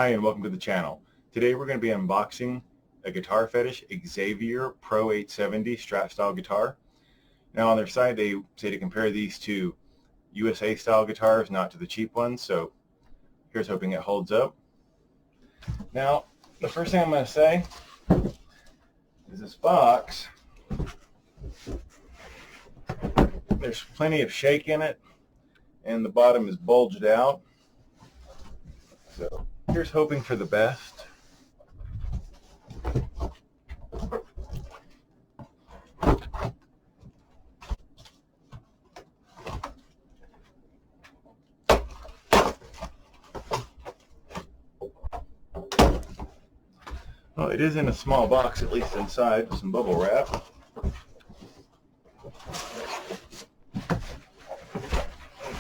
Hi and welcome to the channel. Today we're going to be unboxing a guitar Fetish Xaviere Pro870 Strat style guitar. Now on their side they say to compare these to USA style guitars, not to the cheap ones, so here's hoping it holds up. Now the first thing I'm going to say is this box, there's plenty of shake in it and the bottom is bulged out, so here's hoping for the best. Well, it is in a small box, at least inside, with some bubble wrap.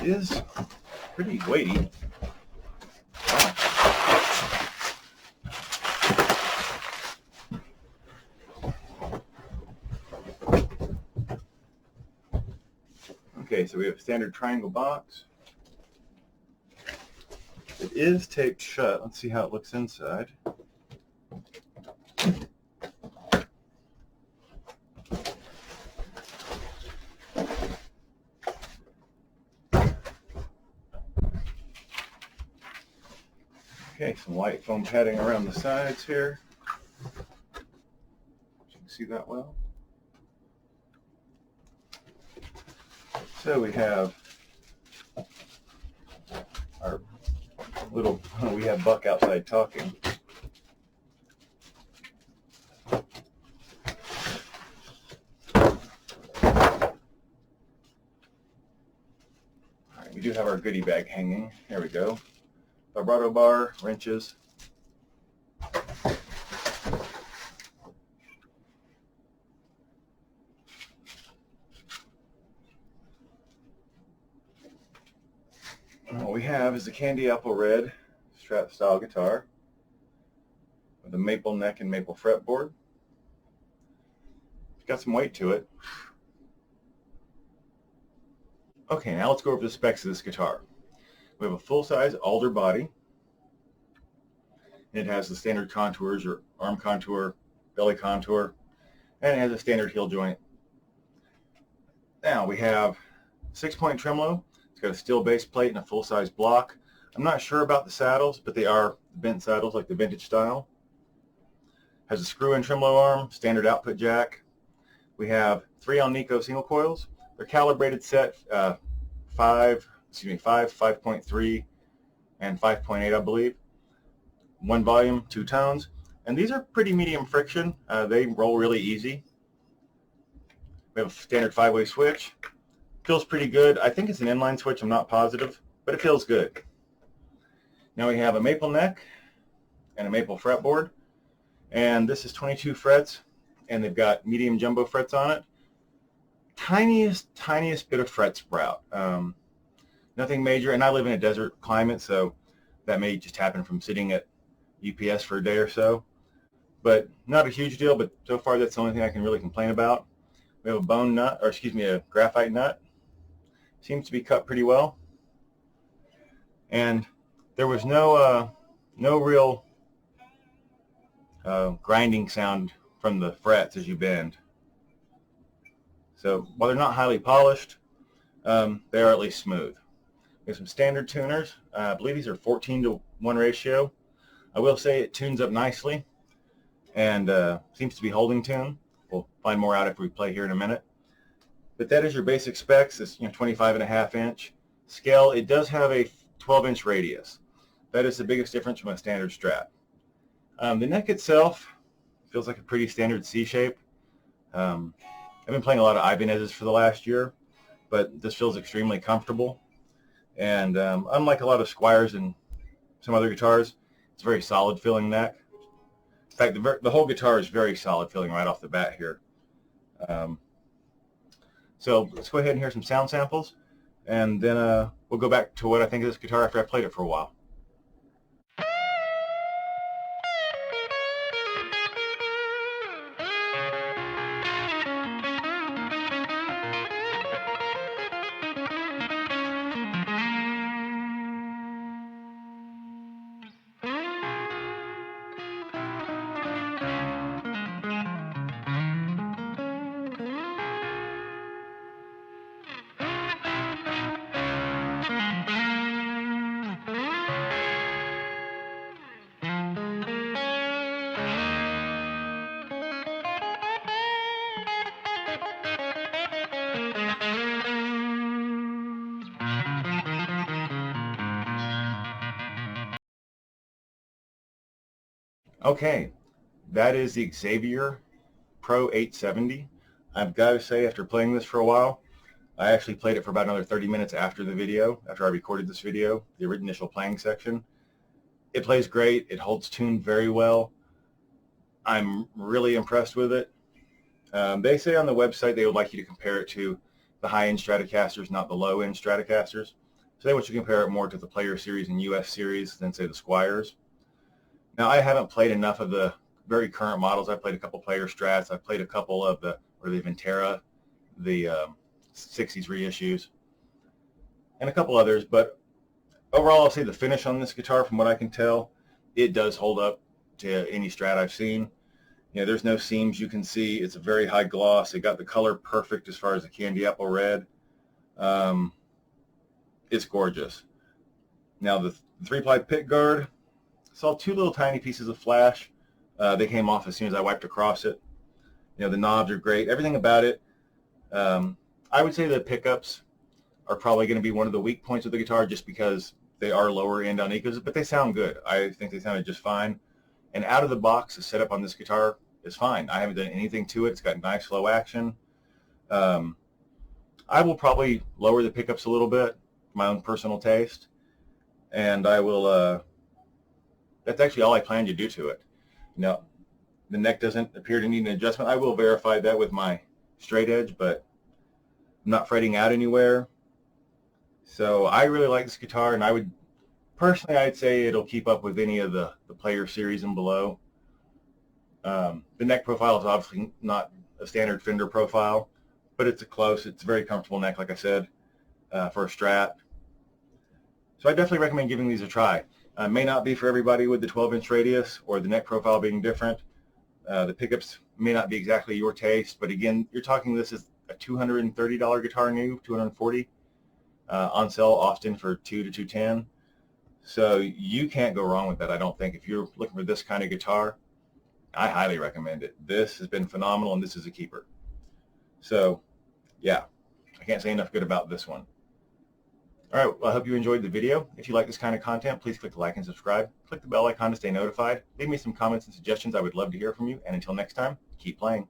It is pretty weighty. Okay, so we have a standard triangle box. It is taped shut. Let's see how it looks inside. Okay, some white foam padding around the sides here. You can see that well. So we have our little, we have Buck outside talking. Alright, we do have our goodie bag hanging. There we go. Vibrato bar, wrenches. What we have is a candy apple red Strat style guitar with a maple neck and maple fretboard. It's got some weight to it. Okay, now let's go over the specs of this guitar. We have a full-size alder body. It has the standard contours, your arm contour, belly contour, and it has a standard heel joint. Now we have 6-point tremolo. It's got a steel base plate and a full-size block. I'm not sure about the saddles, but they are bent saddles like the vintage style. Has a screw-in tremolo arm, standard output jack. We have 3 Alnico single coils. They're calibrated set 5, 5.3, and 5.8, I believe. 1 volume, 2 tones, and these are pretty medium friction. They roll really easy. We have a standard 5-way switch. Feels pretty good. I think it's an inline switch, I'm not positive, but it feels good. Now we have a maple neck and a maple fretboard, and this is 22 frets, and they've got medium jumbo frets on it. Tiniest bit of fret sprout. Nothing major, and I live in a desert climate, so that may just happen from sitting at UPS for a day or so, but not a huge deal. But so far that's the only thing I can really complain about. We have a bone nut, or excuse me, a graphite nut. Seems to be cut pretty well, and there was no real grinding sound from the frets as you bend. So while they're not highly polished, they are at least smooth. We have some standard tuners. I believe these are 14:1 ratio. I will say it tunes up nicely and seems to be holding tune. We'll find more out if we play here in a minute. But that is your basic specs. It's 25.5 inch scale. It does have a 12-inch radius. That is the biggest difference from a standard Strat. The neck itself feels like a pretty standard C shape. I've been playing a lot of Ibanez's for the last year, but this feels extremely comfortable. And unlike a lot of Squiers and some other guitars, it's a very solid feeling neck. In fact, the whole guitar is very solid feeling right off the bat here. So let's go ahead and hear some sound samples, and then we'll go back to what I think of this guitar after I've played it for a while. Okay, that is the Xaviere Pro870. I've got to say, after playing this for a while, I actually played it for about another 30 minutes after the video, after I recorded this video, the initial playing section. It plays great. It holds tune very well. I'm really impressed with it. They say on the website they would like you to compare it to the high-end Stratocasters, not the low-end Stratocasters. So they want you to compare it more to the Player Series and US Series than, say, the Squires. Now, I haven't played enough of the very current models. I've played a couple Player Strats. I've played a couple of the Ventera, the 60s reissues, and a couple others. But overall, I'll say the finish on this guitar, from what I can tell, it does hold up to any Strat I've seen. You know, there's no seams you can see. It's a very high gloss. It got the color perfect as far as the candy apple red. It's gorgeous. Now, the 3-ply pick guard, saw 2 little tiny pieces of flash. They came off as soon as I wiped across it. You know, the knobs are great. Everything about it. I would say the pickups are probably going to be one of the weak points of the guitar, just because they are lower end on Ecos, but they sound good. I think they sounded just fine. And out of the box, the setup on this guitar is fine. I haven't done anything to it. It's got nice slow action. I will probably lower the pickups a little bit, my own personal taste, and I will. That's actually all I plan to do to it. Now, the neck doesn't appear to need an adjustment. I will verify that with my straight edge, but I'm not fretting out anywhere. So I really like this guitar, and I would personally, I'd say it'll keep up with any of the Player Series and below. The neck profile is obviously not a standard Fender profile, but it's a very comfortable neck, like I said, for a Strat. So I definitely recommend giving these a try. May not be for everybody with the 12-inch radius or the neck profile being different. The pickups may not be exactly your taste, but again, you're talking, this is a $230 guitar new, $240, on sale often for $200 to $210. So you can't go wrong with that, I don't think. If you're looking for this kind of guitar, I highly recommend it. This has been phenomenal, and this is a keeper. So, yeah, I can't say enough good about this one. All right, well, I hope you enjoyed the video. If you like this kind of content, please click like and subscribe. Click the bell icon to stay notified. Leave me some comments and suggestions. I would love to hear from you. And until next time, keep playing.